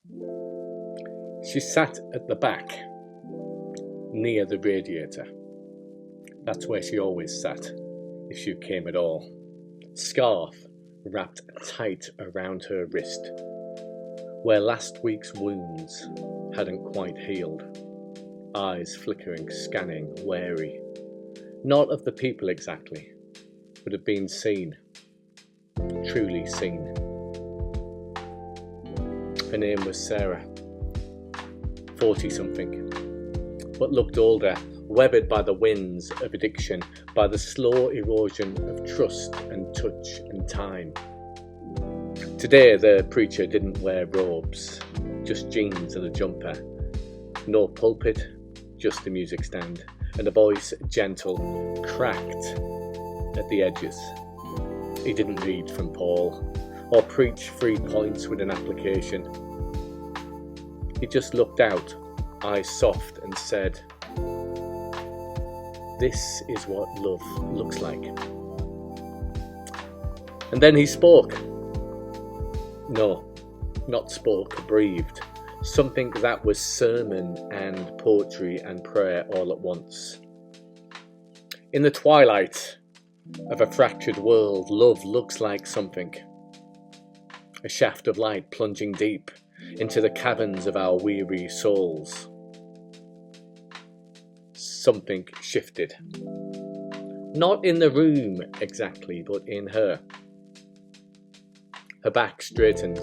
She sat at the back, near the radiator. That's where she always sat, if she came at all. Scarf wrapped tight around her wrist, where last week's wounds hadn't quite healed. Eyes flickering, scanning, wary. Not of the people exactly, but of being seen. Truly seen. Her name was Sarah. 40-something, but looked older, weathered by the winds of addiction, by the slow erosion of trust and touch and time. Today the preacher didn't wear robes, just jeans and a jumper. No pulpit, just the music stand, and a voice gentle, cracked at the edges. He didn't read from Paul, or preach 3 points with an application. He just looked out, eyes soft, and said, "This is what love looks like." And then he spoke. No, not spoke, breathed. Something that was sermon and poetry and prayer all at once. In the twilight of a fractured world, love looks like something. A shaft of light plunging deep into the caverns of our weary souls. Something shifted. Not in the room exactly, but in her. Her back straightened.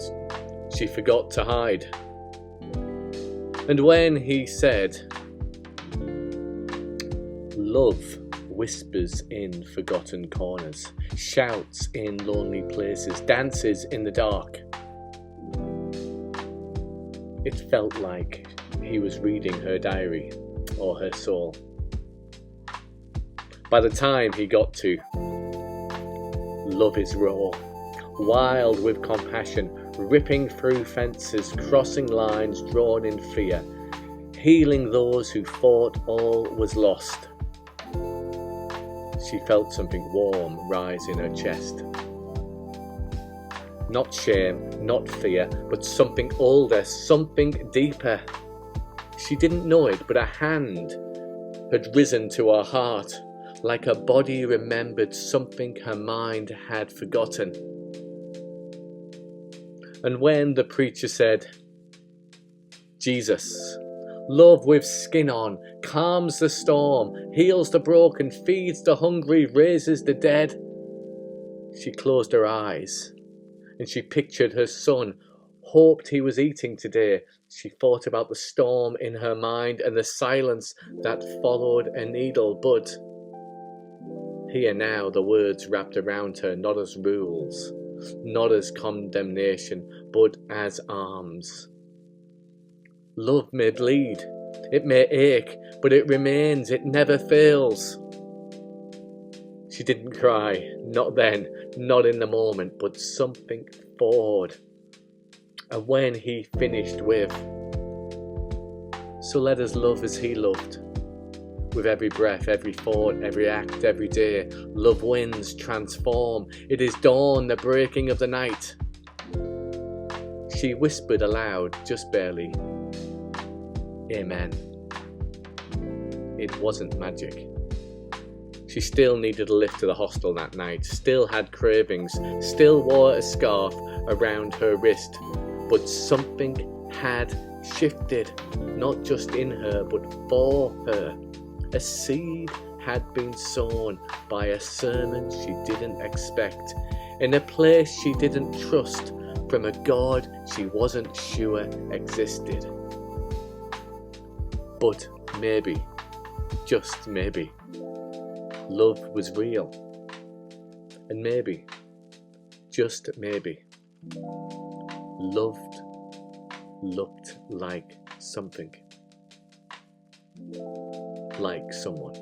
She forgot to hide. And when he said, "Love whispers in forgotten corners, shouts in lonely places, dances in the dark," it felt like he was reading her diary or her soul. By the time he got to "Love is raw, wild with compassion, ripping through fences, crossing lines drawn in fear, healing those who thought all was lost," she felt something warm rise in her chest. Not shame, not fear, but something older, something deeper. She didn't know it, but a hand had risen to her heart, like her body remembered something her mind had forgotten. And when the preacher said, "Jesus, love with skin on, calms the storm, heals the broken, feeds the hungry, raises the dead," she closed her eyes. And she pictured her son, hoped he was eating today. She thought about the storm in her mind and the silence that followed a needle. But here now the words wrapped around her, not as rules, not as condemnation, but as arms. Love may bleed, it may ache, but it remains, it never fails. She didn't cry, not then, not in the moment, but something thawed. And when he finished with, "So let us love as he loved," with every breath, every thought, every act, every day, love wins, transform. It is dawn, the breaking of the night. She whispered aloud, just barely, "Amen." It wasn't magic. She still needed a lift to the hostel that night, still had cravings, still wore a scarf around her wrist, but something had shifted, not just in her, but for her. A seed had been sown by a sermon she didn't expect, in a place she didn't trust, from a God she wasn't sure existed. But maybe, just maybe, love was real. And maybe, just maybe, loved looked like something. Like someone.